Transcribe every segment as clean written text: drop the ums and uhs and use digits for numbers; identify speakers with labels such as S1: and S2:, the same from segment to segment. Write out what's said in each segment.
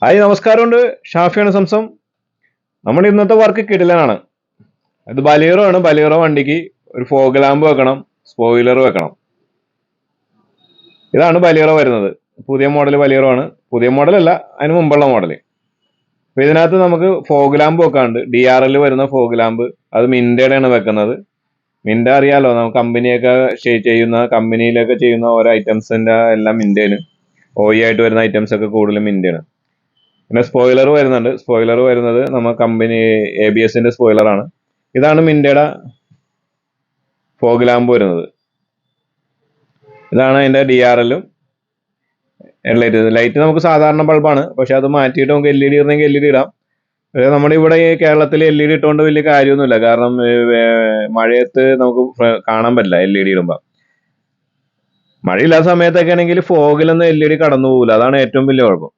S1: Hi നമസ്കാരമുണ്ട്. ഷാഫിയാണ് Zamzam. നമ്മുടെ ഇന്നത്തെ വർക്ക് കിടിലനാണ്. അത് ബലേറോ ആണ്. ബലേറോ വണ്ടിക്ക് ഒരു ഫോഗ് ലാമ്പ് വെക്കണം, സ്പോയിലർ വെക്കണം. ഇതാണ് ബലേറോ വരുന്നത്. പുതിയ മോഡൽ ബലേറോ ആണ്. പുതിയ മോഡലല്ല, അതിന് മുമ്പുള്ള മോഡൽ. അപ്പൊ ഇതിനകത്ത് നമുക്ക് ഫോഗ് ലാമ്പ് വെക്കാണ്ട്, DRL വരുന്ന ഫോഗ് ലാമ്പ്. അത് മിന്റയുടെയാണ് വെക്കുന്നത്. മിന്റ അറിയാലോ, നമുക്ക് കമ്പനിയൊക്കെ ചെയ്യുന്ന കമ്പനിയിലൊക്കെ ചെയ്യുന്ന ഓരോ ഐറ്റംസിന്റെ എല്ലാം മിന്റയാണ്. ആയിട്ട് വരുന്ന ഐറ്റംസ് ഒക്കെ കൂടുതലും മിന്റയാണ്. പിന്നെ സ്പോയിലർ വരുന്നുണ്ട്. സ്പോയിലർ വരുന്നത് നമ്മൾ കമ്പനി ABSന്റെ സ്പോയിലറാണ്. ഇതാണ് മിന്റയുടെ ഫോഗ് ലാമ്പ് വരുന്നത്. ഇതാണ് അതിന്റെ DRLും ലൈറ്റ്. ലൈറ്റ് നമുക്ക് സാധാരണ ബൾബാണ്, പക്ഷെ അത് മാറ്റിയിട്ട് നമുക്ക് LED ഇടണമെങ്കിൽ LED ഇടാം. നമ്മുടെ ഇവിടെ ഈ കേരളത്തിൽ LED ഇട്ടുകൊണ്ട് വലിയ കാര്യമൊന്നുമില്ല. കാരണം മഴയത്ത് നമുക്ക് കാണാൻ പറ്റില്ല LED ഇടുമ്പോൾ. മഴയില്ലാത്ത സമയത്തൊക്കെ ആണെങ്കിൽ ഫോഗിലൊന്നും LED കടന്നു പോകില്ല. അതാണ് ഏറ്റവും വലിയ കുഴപ്പം.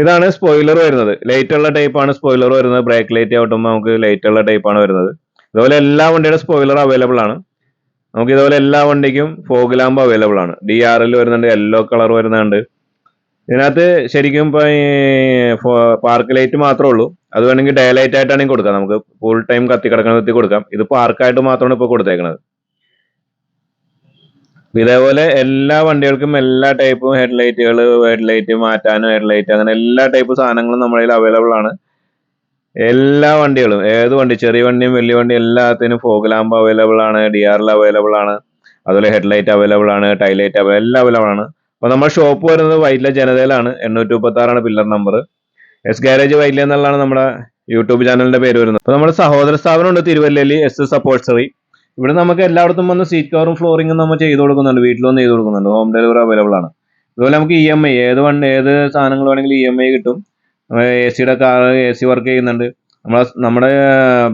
S1: ഇതാണ് സ്പോയിലർ വരുന്നത്. ലൈറ്റ് ഉള്ള ടൈപ്പാണ് സ്പോയിലർ വരുന്നത്. ബ്രേക്ക് ലൈറ്റ് ആവട്ടുമ്പോൾ നമുക്ക് ലൈറ്റ് ഉള്ള ടൈപ്പാണ് വരുന്നത്. ഇതുപോലെ എല്ലാ വണ്ടിയുടെ സ്പോയിലർ അവൈലബിൾ ആണ്. നമുക്ക് ഇതുപോലെ എല്ലാ വണ്ടിക്കും ഫോഗ് ലാമ്പ് അവൈലബിൾ ആണ്. DRL വരുന്നുണ്ട്, യെല്ലോ കളർ വരുന്നുണ്ട്. ഇതിനകത്ത് ശരിക്കും ഇപ്പൊ ഈ പാർക്ക് ലൈറ്റ് മാത്രമേ ഉള്ളൂ. അത് വേണമെങ്കിൽ ഡേ ലൈറ്റ് ആയിട്ടാണെങ്കിൽ കൊടുക്കാം. നമുക്ക് ഫുൾ ടൈം കത്തി കിടക്കണ കൊടുക്കാം. ഇത് പാർക്കായിട്ട് മാത്രമാണ് ഇപ്പോൾ കൊടുത്തേക്കുന്നത്. ഇതേപോലെ എല്ലാ വണ്ടികൾക്കും എല്ലാ ടൈപ്പും ഹെഡ്ലൈറ്റ് മാറ്റാനും ഹെഡ്ലൈറ്റ് അങ്ങനെ എല്ലാ ടൈപ്പ് സാധനങ്ങളും നമ്മുടെ കയ്യിൽ അവൈലബിൾ ആണ്. എല്ലാ വണ്ടികളും, ഏത് വണ്ടി, ചെറിയ വണ്ടിയും വലിയ വണ്ടിയും എല്ലാത്തിനും ഫോഗ് ലാമ്പ് അവൈലബിൾ ആണ്, DRL അവൈലബിൾ ആണ്, അതുപോലെ ഹെഡ്ലൈറ്റ് അവൈലബിൾ ആണ്, ടൈലൈറ്റ് എല്ലാം അവൈലബിൾ ആണ്. അപ്പോൾ നമ്മുടെ ഷോപ്പ് വരുന്നത് വൈറ്റില ജനതയിലാണ്. 836 പില്ലർ നമ്പർ. ഗാരേജ് വൈറ്റില എന്നുള്ളതാണ് നമ്മുടെ യൂട്യൂബ് ചാനലിന്റെ പേര് വരുന്നത്. അപ്പോൾ നമ്മുടെ സഹോദര സ്ഥാപനമുണ്ട് തിരുവല്ലയിൽ, സപ്പോർട്ട്സറി. ഇവിടെ നമുക്ക് എല്ലായിടത്തും വന്ന് സീറ്റ് കവറും ഫ്ലോറിങ്ങും നമ്മൾ ചെയ്ത് കൊടുക്കുന്നുണ്ട്. വീട്ടിൽ വന്ന് ചെയ്ത് കൊടുക്കുന്നുണ്ട്. ഹോം ഡെലിവറി അവൈലബിൾ ആണ്. അതുപോലെ നമുക്ക് EMI, ഏത് സാധനങ്ങൾ വേണമെങ്കിലും EMI കിട്ടും. AC വർക്ക് ചെയ്യുന്നുണ്ട്. നമ്മുടെ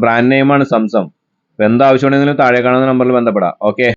S1: ബ്രാൻഡ് നെയിമാണ് സംസം. എന്താവശ്യമുണ്ടെങ്കിലും താഴെ കാണുന്ന നമ്പറിൽ ബന്ധപ്പെടാം. ഓക്കെ.